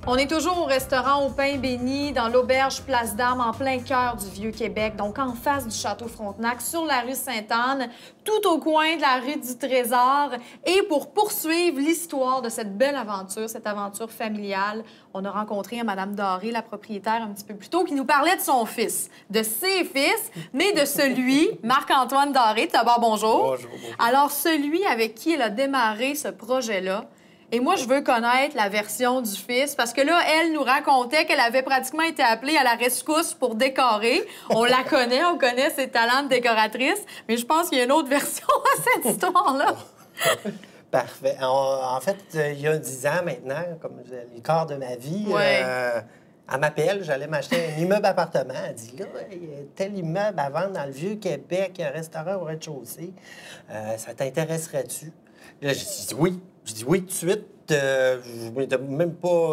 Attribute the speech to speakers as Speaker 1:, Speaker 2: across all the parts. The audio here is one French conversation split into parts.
Speaker 1: On est toujours au restaurant Au Pain Béni, dans l'auberge Place d'Armes, en plein cœur du Vieux-Québec, donc en face du Château Frontenac, sur la rue Sainte-Anne, tout au coin de la rue du Trésor. Et pour poursuivre l'histoire de cette belle aventure, cette aventure familiale, on a rencontré Mme Doré, la propriétaire, un petit peu plus tôt, qui nous parlait de son fils, de ses fils, mais de celui, Marc-Antoine Doré. D'abord, bonjour.
Speaker 2: Bonjour.
Speaker 1: Alors, celui avec qui elle a démarré ce projet-là. Et moi, je veux connaître la version du fils, parce que là, elle nous racontait qu'elle avait pratiquement été appelée à la rescousse pour décorer. On la connaît, on connaît ses talents de décoratrice, mais je pense qu'il y a une autre version à cette histoire-là.
Speaker 2: Parfait. En fait, il y a 10 ans maintenant, comme les quarts de ma vie, elle m'appelle, j'allais m'acheter un immeuble appartement. Elle dit, là, il y a tel immeuble à vendre dans le Vieux-Québec, un restaurant au rez-de-chaussée. Ça t'intéresserait-tu? Là, j'ai dit oui. Je dis oui tout de suite.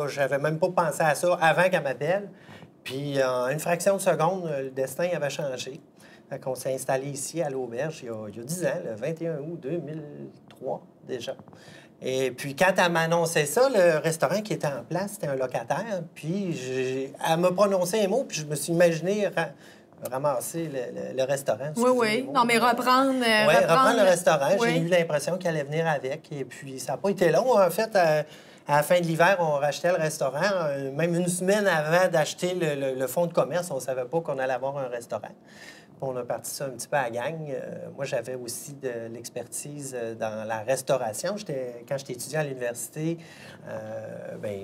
Speaker 2: J'avais même pas pensé à ça avant qu'elle m'appelle. Puis, en une fraction de seconde, le destin avait changé. Fait qu'on s'est installé ici, à l'auberge, il y a 10 ans, le 21 août 2003, déjà. Et puis, quand elle m'a annoncé ça, le restaurant qui était en place, c'était un locataire. Puis, elle m'a prononcé un mot, puis je me suis imaginé ramasser le restaurant.
Speaker 1: Oui. Non, mais reprendre
Speaker 2: le restaurant.
Speaker 1: Oui.
Speaker 2: J'ai eu l'impression qu'elle allait venir avec. Et puis, ça n'a pas été long. En fait, à la fin de l'hiver, on rachetait le restaurant. Même une semaine avant d'acheter le fonds de commerce, on ne savait pas qu'on allait avoir un restaurant. On a parti ça un petit peu à la gang. Moi, j'avais aussi de l'expertise dans la restauration. Quand j'étais étudiant à l'université,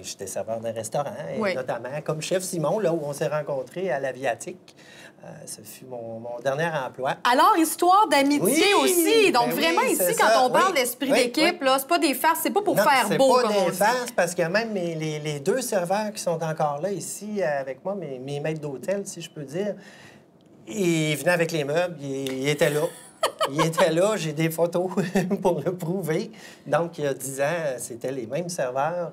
Speaker 2: j'étais serveur d'un restaurant, et notamment comme chef Simon, là où on s'est rencontrés à l'Aviatique. Ce fut mon dernier emploi.
Speaker 1: Alors, histoire d'amitié aussi. Donc, vraiment, ici, quand on parle d'esprit d'équipe, là, c'est pas des farces, c'est pas pour faire beau, comme on dit.
Speaker 2: C'est pas des farces, parce que même les deux serveurs qui sont encore là ici avec moi, mes maîtres d'hôtel, si je peux dire, ils venaient avec les meubles, ils étaient là. Ils étaient là, j'ai des photos pour le prouver. Donc, il y a 10 ans, c'était les mêmes serveurs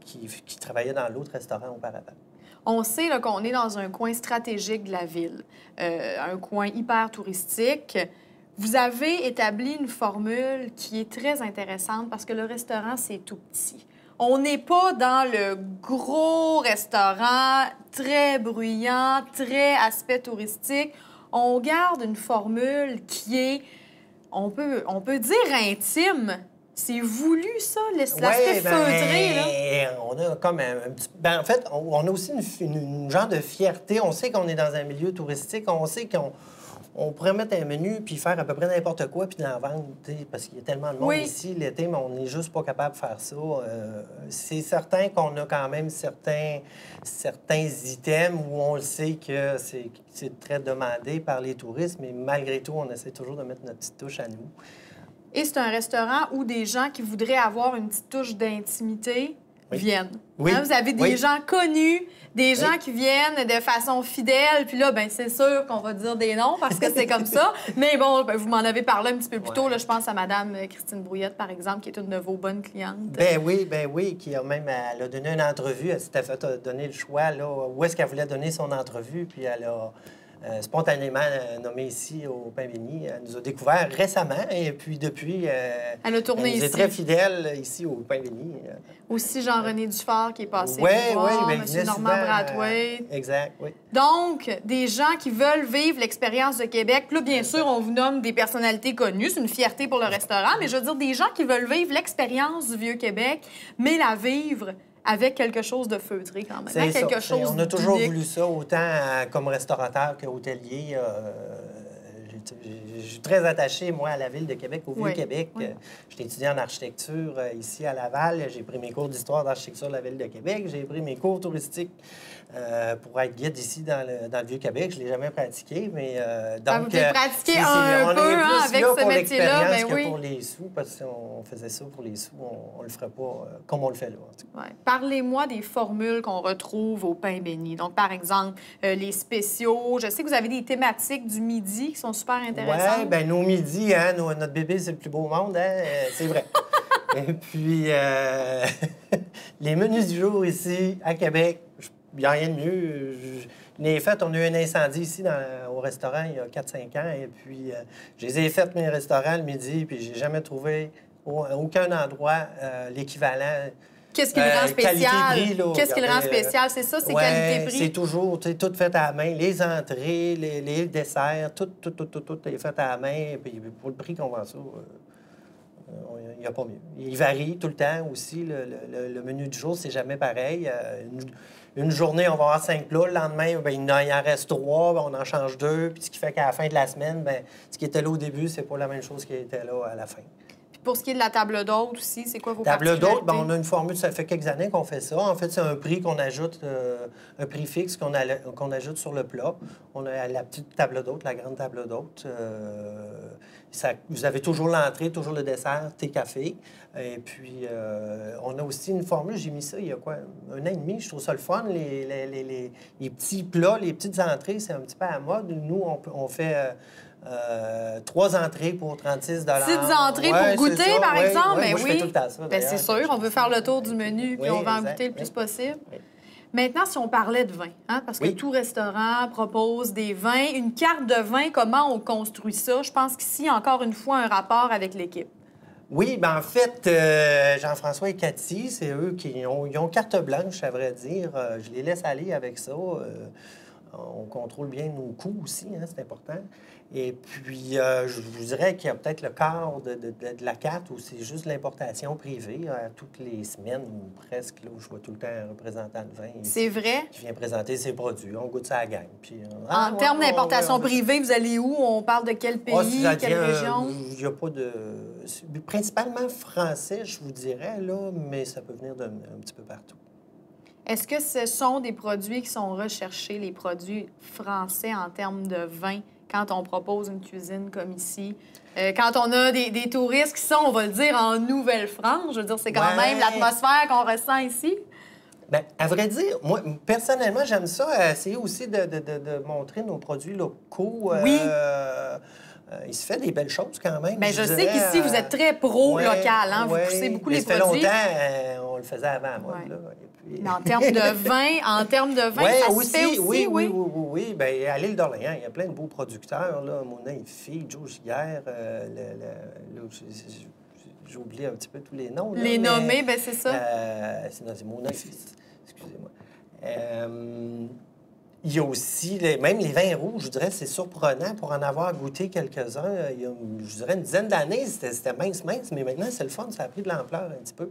Speaker 2: qui travaillaient dans l'autre restaurant auparavant.
Speaker 1: On sait qu'on est dans un coin stratégique de la ville, un coin hyper touristique. Vous avez établi une formule qui est très intéressante parce que le restaurant, c'est tout petit. On n'est pas dans le gros restaurant, très bruyant, très aspect touristique. On garde une formule qui est, on peut dire intime. C'est voulu, ça, l'aspect feutré, là?
Speaker 2: On a comme un petit... en fait, on a aussi une genre de fierté. On sait qu'on est dans un milieu touristique. On sait qu'on pourrait mettre un menu puis faire à peu près n'importe quoi puis l'en vendre, parce qu'il y a tellement de monde ici l'été, mais on n'est juste pas capable de faire ça. C'est certain qu'on a quand même certains items où on le sait que c'est très demandé par les touristes, mais malgré tout, on essaie toujours de mettre notre petite touche à nous.
Speaker 1: Et c'est un restaurant où des gens qui voudraient avoir une petite touche d'intimité viennent.
Speaker 2: Oui.
Speaker 1: Hein, vous avez des gens connus, des gens qui viennent de façon fidèle. Puis là, c'est sûr qu'on va dire des noms parce que c'est comme ça. Mais bon, vous m'en avez parlé un petit peu plus tôt. Là, je pense à Mme Christine Brouillette, par exemple, qui est une de vos bonnes clientes.
Speaker 2: Ben oui, qui a même elle a donné une entrevue. Elle s'était fait donner le choix, là, où est-ce qu'elle voulait donner son entrevue. Puis elle a... spontanément nommée ici au Pain Béni. Elle nous a découvert récemment et puis depuis,
Speaker 1: elle a tourné
Speaker 2: elle est très fidèle ici au Pain Béni.
Speaker 1: Aussi Jean-René Dufort qui est passé
Speaker 2: M.
Speaker 1: Normand Brathwaite.
Speaker 2: Exact, oui.
Speaker 1: Donc, des gens qui veulent vivre l'expérience de Québec. Puis là, bien sûr, on vous nomme des personnalités connues. C'est une fierté pour le restaurant. Mais je veux dire, des gens qui veulent vivre l'expérience du Vieux-Québec, mais la vivre avec quelque chose de feutré quand même.
Speaker 2: C'est
Speaker 1: quelque
Speaker 2: ça.
Speaker 1: chose
Speaker 2: On a toujours
Speaker 1: d'unique.
Speaker 2: voulu ça, autant comme restaurateur qu'hôtelier. Je suis très attaché, moi, à la ville de Québec, au Vieux-Québec. J'étais étudiant en architecture ici à Laval. J'ai pris mes cours d'histoire d'architecture de la ville de Québec. J'ai pris mes cours touristiques pour être guide ici dans le Vieux-Québec. Je ne l'ai jamais pratiqué, mais...
Speaker 1: donc, vous avez pratiqué un peu avec ce métier-là,
Speaker 2: mais oui. Pour les sous, parce qu'on faisait ça pour les sous, on ne le ferait pas comme on le fait là.
Speaker 1: Parlez-moi des formules qu'on retrouve au Pain Béni. Donc, par exemple, les spéciaux. Je sais que vous avez des thématiques du midi qui sont super intéressantes.
Speaker 2: Oui, bien, nos midis, hein, notre bébé, c'est le plus beau au monde, hein, c'est vrai. Et puis, les menus du jour ici, à Québec, il n'y a rien de mieux. On a eu un incendie ici au restaurant il y a 4-5 ans. Et puis, je les ai fait, mes restaurants, le midi, puis j'ai jamais trouvé aucun endroit l'équivalent
Speaker 1: Qu'est-ce qui le rend spécial?
Speaker 2: Qualité-prix, là,
Speaker 1: Qu'est-ce qui le rend
Speaker 2: regardez,
Speaker 1: spécial? C'est ça, c'est
Speaker 2: ouais,
Speaker 1: qualité-prix?
Speaker 2: c'est toujours tout fait à la main. Les entrées, les desserts, tout est fait à la main. Puis pour le prix qu'on vend ça, il n'y a pas mieux. Il varie tout le temps aussi. Le menu du jour, c'est jamais pareil. Une journée, on va avoir 5 plats. Le lendemain, bien, il en reste 3, bien, on en change 2. Puis ce qui fait qu'à la fin de la semaine, bien, ce qui était là au début, c'est pas la même chose qui était là à la fin.
Speaker 1: Pour ce qui est de la table d'hôte aussi, c'est quoi vos
Speaker 2: Table
Speaker 1: particularités?
Speaker 2: d'hôte, on a une formule, ça fait quelques années qu'on fait ça. En fait, c'est un prix qu'on ajoute, un prix fixe qu'on ajoute sur le plat. On a la petite table d'hôte, la grande table d'hôte. Vous avez toujours l'entrée, toujours le dessert, thé, café. Et puis, on a aussi une formule, j'ai mis ça il y a quoi, 1 an et demi. Je trouve ça le fun. Les petits plats, les petites entrées, c'est un petit peu à la mode. Nous, on fait... 3 entrées pour 36
Speaker 1: Petites entrées pour goûter, par exemple?
Speaker 2: Moi,
Speaker 1: Ben
Speaker 2: je
Speaker 1: oui.
Speaker 2: fais tout le temps ça,
Speaker 1: Ben, c'est sûr, on veut faire le tour du menu, puis
Speaker 2: Oui,
Speaker 1: on va en
Speaker 2: exact,
Speaker 1: goûter le plus
Speaker 2: oui.
Speaker 1: possible.
Speaker 2: Oui.
Speaker 1: Maintenant, si on parlait de vin, hein, parce que
Speaker 2: Oui.
Speaker 1: tout restaurant propose des vins, une carte de vin, comment on construit ça? Je pense qu'ici, encore une fois, un rapport avec l'équipe.
Speaker 2: Oui, bien en fait, Jean-François et Cathy, c'est eux qui ont carte blanche, à vrai dire. Je les laisse aller avec ça. On contrôle bien nos coûts aussi, hein, c'est important. Et puis, je vous dirais qu'il y a peut-être le quart de la carte où c'est juste l'importation privée, toutes les semaines ou presque, là, où je vois tout le temps un représentant de vin
Speaker 1: C'est vrai?
Speaker 2: qui vient présenter ses produits. On goûte ça à la gang. Puis,
Speaker 1: En termes d'importation privée, vous allez où? On parle de quel pays, quelle région?
Speaker 2: Il n'y a pas de... Principalement français, je vous dirais, là, mais ça peut venir un petit peu partout.
Speaker 1: Est-ce que ce sont des produits qui sont recherchés, les produits français en termes de vin, quand on propose une cuisine comme ici? Quand on a des touristes qui sont, on va le dire, en Nouvelle-France, je veux dire, c'est quand même l'atmosphère qu'on ressent ici.
Speaker 2: Bien, à vrai dire, moi, personnellement, j'aime ça, essayer aussi de montrer nos produits locaux.
Speaker 1: Oui.
Speaker 2: Il se fait des belles choses quand même.
Speaker 1: Bien, je sais
Speaker 2: dirais,
Speaker 1: qu'ici, vous êtes très pro-local, hein? Vous
Speaker 2: ouais,
Speaker 1: poussez beaucoup
Speaker 2: mais
Speaker 1: les
Speaker 2: ça fait
Speaker 1: produits.
Speaker 2: longtemps, on le faisait avant, moi.
Speaker 1: Ouais.
Speaker 2: Là, et puis...
Speaker 1: Mais en termes de vin,
Speaker 2: ouais,
Speaker 1: ça
Speaker 2: aussi,
Speaker 1: se fait aussi,
Speaker 2: oui. Bien, à l'île d'Orléans, il y a plein de beaux producteurs, là. Mona et Fille, Joe Giguère, j'ai oublié un petit peu tous les noms. Là,
Speaker 1: Les nommés, bien, c'est ça.
Speaker 2: c'est Mona et Fille, excusez-moi. Il y a aussi, même les vins rouges, je dirais, c'est surprenant pour en avoir goûté quelques-uns. Il y a, je dirais, une dizaine d'années, c'était mince, mais maintenant, c'est le fun, ça a pris de l'ampleur un petit peu.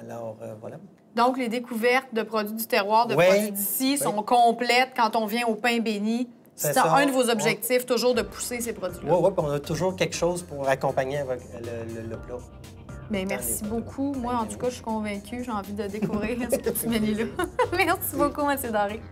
Speaker 2: Alors, voilà.
Speaker 1: Donc, les découvertes de produits du terroir, de produits d'ici, sont complètes quand on vient au pain béni. C'est un de vos objectifs, toujours de pousser ces produits-là.
Speaker 2: Oui, puis on a toujours quelque chose pour accompagner avec le plat.
Speaker 1: Bien, merci beaucoup. Moi, en tout cas, je suis convaincue. J'ai envie de découvrir ce petit menu-là. Merci beaucoup, M. Doré.